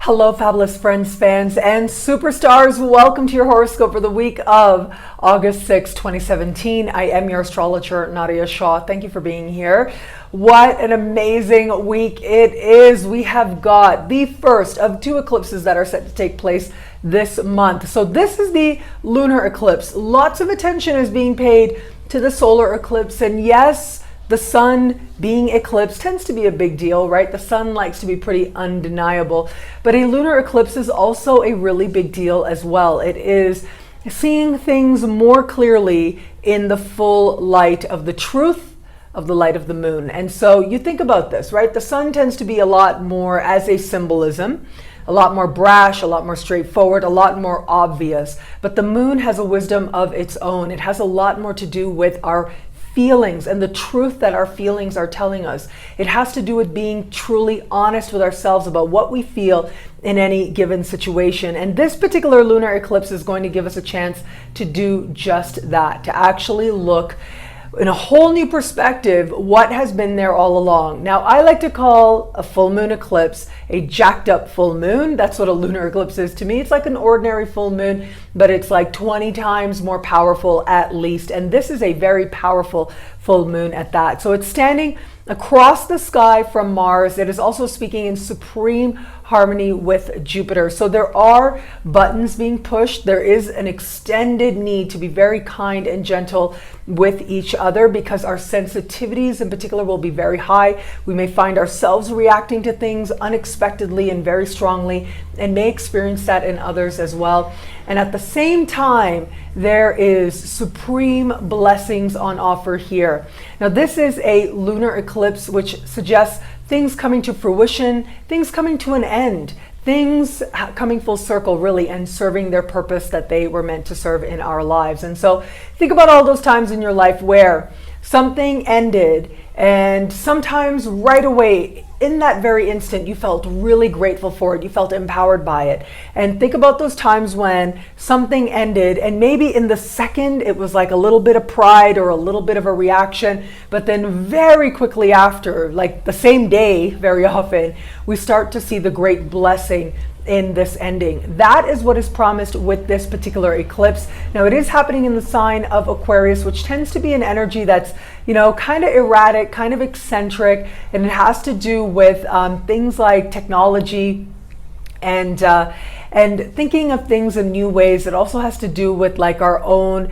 Hello, fabulous friends, fans, and superstars. Welcome to your horoscope for the week of August 6, 2017. I am your astrologer, Nadiya Shah. Thank you for being here. What an amazing week it is. We have got the first of two eclipses that are set to take place this month. So this is the lunar eclipse. Lots of attention is being paid to the solar eclipse, and yes, the sun being eclipsed tends to be a big deal, right? The sun likes to be pretty undeniable, but a lunar eclipse is also a really big deal as well. It is seeing things more clearly in the full light of the truth of the light of the moon. And so you think about this, right? The sun tends to be a lot more as a symbolism, a lot more brash, a lot more straightforward, a lot more obvious, but the moon has a wisdom of its own. It has a lot more to do with our feelings and the truth that our feelings are telling us. It has to do with being truly honest with ourselves about what we feel in any given situation. And this particular lunar eclipse is going to give us a chance to do just that, to actually look in a whole new perspective what has been there all along. Now, I like to call a full moon eclipse a jacked up full moon. That's what a lunar eclipse is to me. It's like an ordinary full moon, but it's like 20 times more powerful at least. And this is a very powerful full moon at that. So it's standing across the sky from Mars. It is also speaking in supreme harmony with Jupiter. So there are buttons being pushed. There is an extended need to be very kind and gentle with each other because our sensitivities in particular will be very high. We may find ourselves reacting to things unexpectedly and very strongly and may experience that in others as well. And at the same time, there is supreme blessings on offer here. Now, this is a lunar eclipse, which suggests things coming to fruition, things coming to an end, things coming full circle really and serving their purpose that they were meant to serve in our lives. And so think about all those times in your life where something ended and sometimes right away in that very instant you felt really grateful for it, you felt empowered by it. And think about those times when something ended and maybe in the second it was like a little bit of pride or a little bit of a reaction, but then very quickly after, like the same day very often, we start to see the great blessing in this ending. That is what is promised with this particular eclipse. Now, it is happening in the sign of Aquarius, which tends to be an energy that's, kind of erratic, kind of eccentric, and it has to do with things like technology and thinking of things in new ways. It also has to do with like our own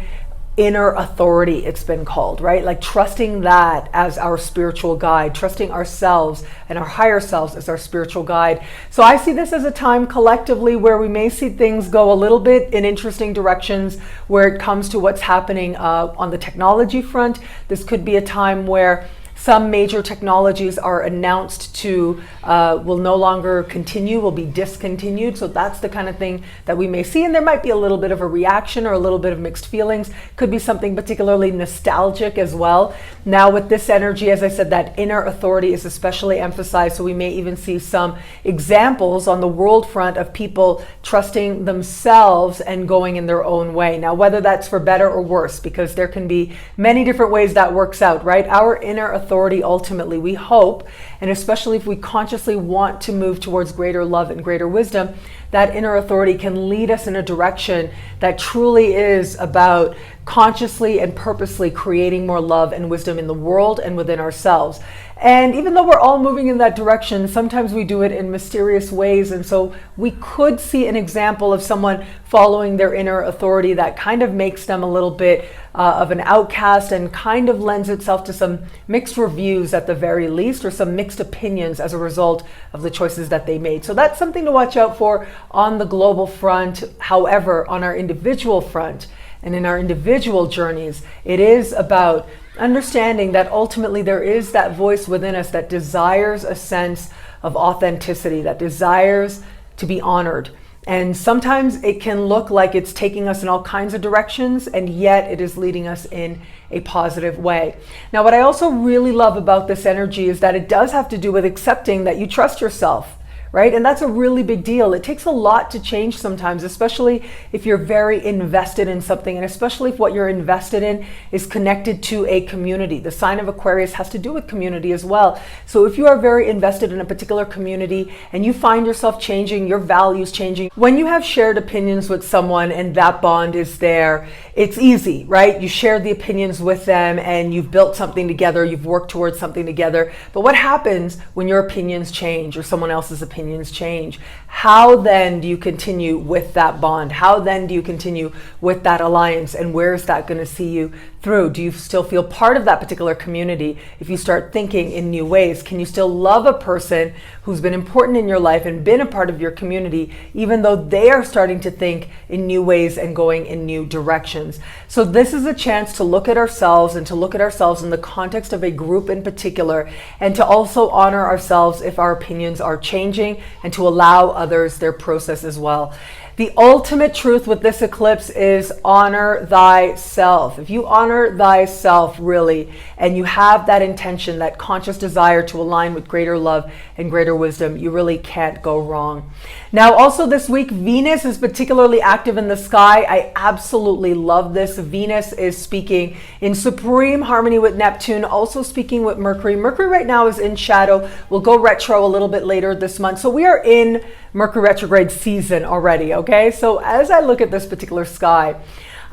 inner authority, it's been called, right? Like trusting that as our spiritual guide, trusting ourselves and our higher selves as our spiritual guide. So I see this as a time collectively where we may see things go a little bit in interesting directions where it comes to what's happening on the technology front. This could be a time where some major technologies are announced to will no longer continue, will be discontinued. So that's the kind of thing that we may see. And there might be a little bit of a reaction or a little bit of mixed feelings. Could be something particularly nostalgic as well. Now with this energy, as I said, that inner authority is especially emphasized. So we may even see some examples on the world front of people trusting themselves and going in their own way. Now, whether that's for better or worse, because there can be many different ways that works out, right? Our inner authority ultimately, we hope, and especially if we consciously want to move towards greater love and greater wisdom, that inner authority can lead us in a direction that truly is about consciously and purposely creating more love and wisdom in the world and within ourselves. And even though we're all moving in that direction, sometimes we do it in mysterious ways. And so we could see an example of someone following their inner authority that kind of makes them a little bit of an outcast and kind of lends itself to some mixed reviews at the very least, or some mixed opinions as a result of the choices that they made. So that's something to watch out for on the global front. However, on our individual front and in our individual journeys, it is about understanding that ultimately there is that voice within us that desires a sense of authenticity, that desires to be honored. And sometimes it can look like it's taking us in all kinds of directions, and yet it is leading us in a positive way. Now, what I also really love about this energy is that it does have to do with accepting that you trust yourself, right? And that's a really big deal. It takes a lot to change sometimes, especially if you're very invested in something, and especially if what you're invested in is connected to a community. The sign of Aquarius has to do with community as well. So if you are very invested in a particular community and you find yourself changing, your values changing, when you have shared opinions with someone and that bond is there, it's easy, right? You share the opinions with them and you've built something together, you've worked towards something together. But what happens when your opinions change or someone else's opinions change? How then do you continue with that bond? How then do you continue with that alliance? And where is that going to see you through? Do you still feel part of that particular community? If you start thinking in new ways, can you still love a person who's been important in your life and been a part of your community, even though they are starting to think in new ways and going in new directions? So this is a chance to look at ourselves and to look at ourselves in the context of a group in particular, and to also honor ourselves if our opinions are changing, and to allow others their process as well. The ultimate truth with this eclipse is honor thyself. If you honor thyself really, and you have that intention, that conscious desire to align with greater love and greater wisdom, you really can't go wrong. Now, also this week, Venus is particularly active in the sky. I absolutely love this. Venus is speaking in supreme harmony with Neptune, also speaking with Mercury. Mercury right now is in shadow. We'll go retro a little bit later this month. So we are in Mercury retrograde season already, okay? So as I look at this particular sky,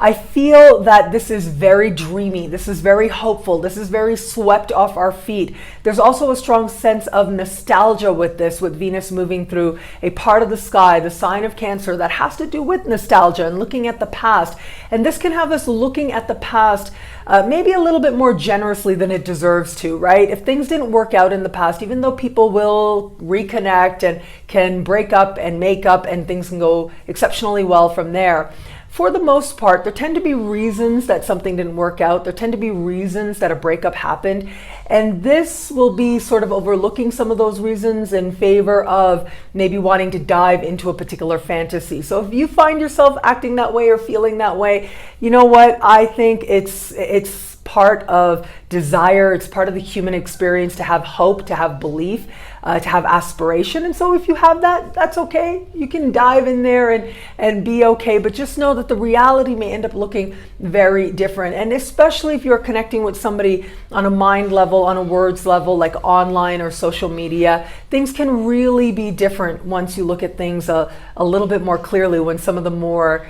I feel that this is very dreamy. This is very hopeful. This is very swept off our feet. There's also a strong sense of nostalgia with this, with Venus moving through a part of the sky, the sign of Cancer, that has to do with nostalgia and looking at the past. And this can have us looking at the past maybe a little bit more generously than it deserves to, right? If things didn't work out in the past, even though people will reconnect and can break up and make up and things can go exceptionally well from there, for the most part, there tend to be reasons that something didn't work out. There tend to be reasons that a breakup happened. And this will be sort of overlooking some of those reasons in favor of maybe wanting to dive into a particular fantasy. So if you find yourself acting that way or feeling that way, you know what? I think it's part of desire. It's part of the human experience to have hope, to have belief, to have aspiration. And so if you have that, that's okay. You can dive in there and be okay. But just know that the reality may end up looking very different. And especially if you're connecting with somebody on a mind level, on a words level, like online or social media, things can really be different once you look at things a little bit more clearly, when some of the more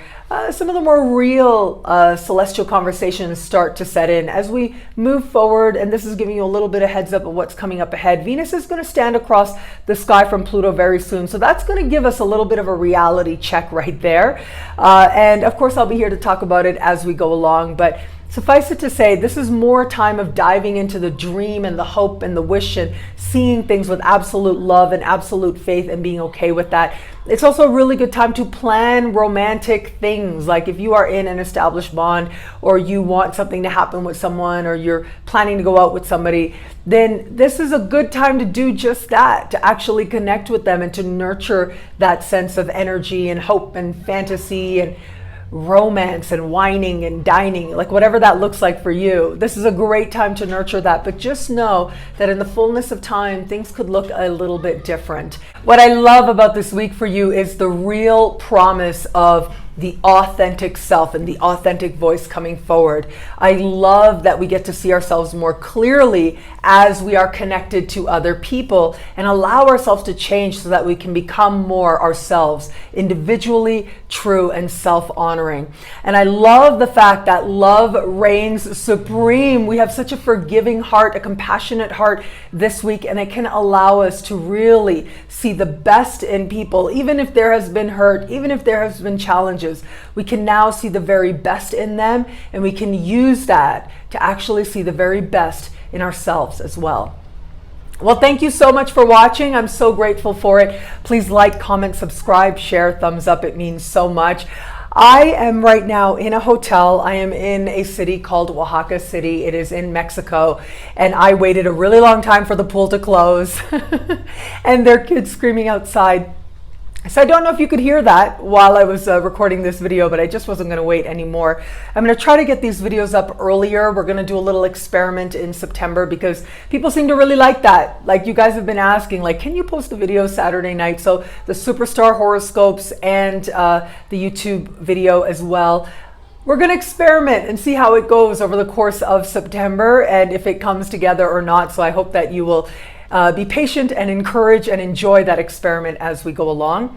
real celestial conversations start to set in. As we move forward, and this is giving you a little bit of heads up of what's coming up ahead, Venus is going to stand across the sky from Pluto very soon. So that's going to give us a little bit of a reality check right there. And of course, I'll be here to talk about it as we go along. But suffice it to say, this is more time of diving into the dream and the hope and the wish and seeing things with absolute love and absolute faith and being okay with that. It's also a really good time to plan romantic things. Like if you are in an established bond, or you want something to happen with someone, or you're planning to go out with somebody, then this is a good time to do just that, to actually connect with them and to nurture that sense of energy and hope and fantasy and romance and whining and dining, like whatever that looks like for you. This is a great time to nurture that, but just know that in the fullness of time, things could look a little bit different. What I love about this week for you is the real promise of the authentic self and the authentic voice coming forward. I love that we get to see ourselves more clearly as we are connected to other people, and allow ourselves to change so that we can become more ourselves, individually true and self-honoring. And I love the fact that love reigns supreme. We have such a forgiving heart, a compassionate heart this week, and it can allow us to really see the best in people. Even if there has been hurt, even if there has been challenges, we can now see the very best in them, and we can use that to actually see the very best in ourselves as well. Well, thank you so much for watching. I'm so grateful for it. Please like, comment, subscribe, share, thumbs up. It means so much. I am right now in a hotel. I am in a city called Oaxaca City. It is in Mexico. And I waited a really long time for the pool to close. And there are kids screaming outside. So I don't know if you could hear that while I was recording this video, but I just wasn't going to wait anymore. I'm going to try to get these videos up earlier. We're going to do a little experiment in September because people seem to really like that. Like, you guys have been asking, like, can you post a video Saturday night? So the Superstar horoscopes and the YouTube video as well. We're going to experiment and see how it goes over the course of September and if it comes together or not. So I hope that you will be patient and encourage and enjoy that experiment as we go along.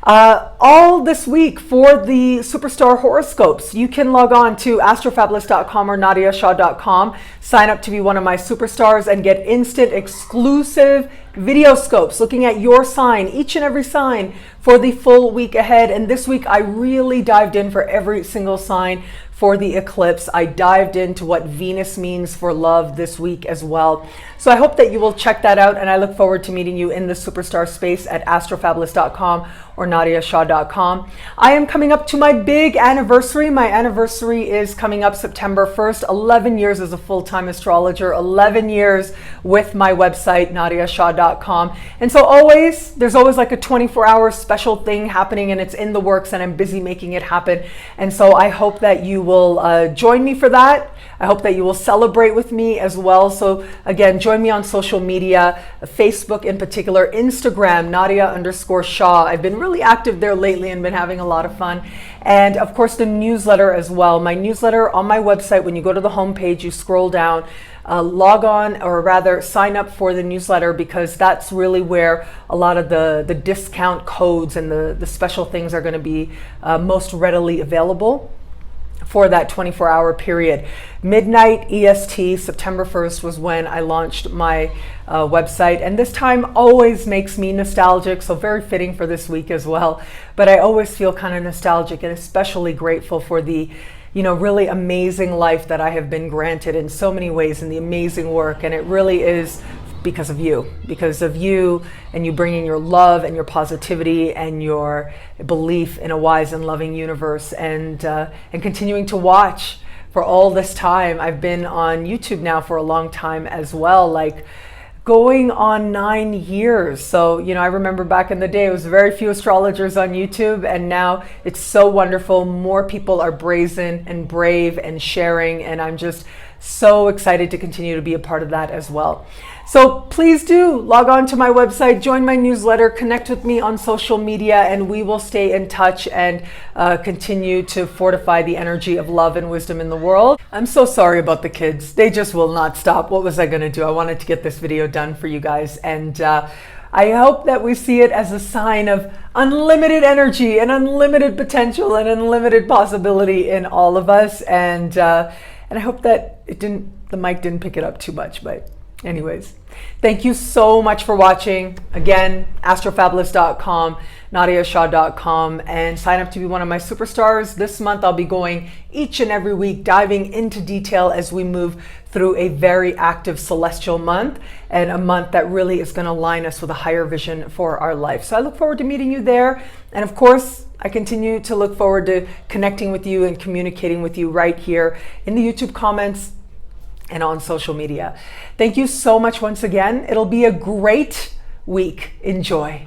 All this week for the Superstar horoscopes, you can log on to astrofabulous.com or nadiyashah.com, sign up to be one of my superstars and get instant exclusive video scopes looking at your sign, each and every sign for the full week ahead. And this week I really dived in for every single sign for the eclipse. I dived into what Venus means for love this week as well. So I hope that you will check that out, and I look forward to meeting you in the superstar space at astrofabulous.com or nadiyashah.com. I am coming up to my big anniversary. My anniversary is coming up September 1st. 11 years as a full-time astrologer, 11 years with my website, nadiyashah.com. And so there's always like a 24-hour special thing happening, and it's in the works, and I'm busy making it happen. And so I hope that you will join me for that. I hope that you will celebrate with me as well. So again, join me on social media, Facebook in particular, Instagram, Nadiya_Shah. I've been really active there lately and been having a lot of fun. And of course, the newsletter as well. My newsletter on my website, when you go to the homepage, you scroll down, log on, or rather sign up for the newsletter, because that's really where a lot of the discount codes and the special things are going to be most readily available for that 24-hour period. Midnight EST, September 1st was when I launched my website. And this time always makes me nostalgic, so very fitting for this week as well. But I always feel kind of nostalgic and especially grateful for the really amazing life that I have been granted in so many ways, and the amazing work. And it really is because of you and you bringing your love and your positivity and your belief in a wise and loving universe, and continuing to watch for all this time. I've been on YouTube now for a long time as well, like going on 9 years. So, I remember back in the day, it was very few astrologers on YouTube, and now it's so wonderful. More people are brazen and brave and sharing, and I'm just so excited to continue to be a part of that as well. So please do log on to my website, join my newsletter, connect with me on social media, and we will stay in touch and continue to fortify the energy of love and wisdom in the world. I'm so sorry about the kids. They just will not stop. What was I going to do? I wanted to get this video done for you guys. And I hope that we see it as a sign of unlimited energy and unlimited potential and unlimited possibility in all of us. And I hope that the mic didn't pick it up too much, but anyways, thank you so much for watching. Again, astrofabulous.com, nadiyashah.com, and sign up to be one of my superstars. This month I'll be going each and every week, diving into detail as we move through a very active celestial month, and a month that really is going to align us with a higher vision for our life. So I look forward to meeting you there. And of course, I continue to look forward to connecting with you and communicating with you right here in the YouTube comments and on social media. Thank you so much once again. It'll be a great week. Enjoy.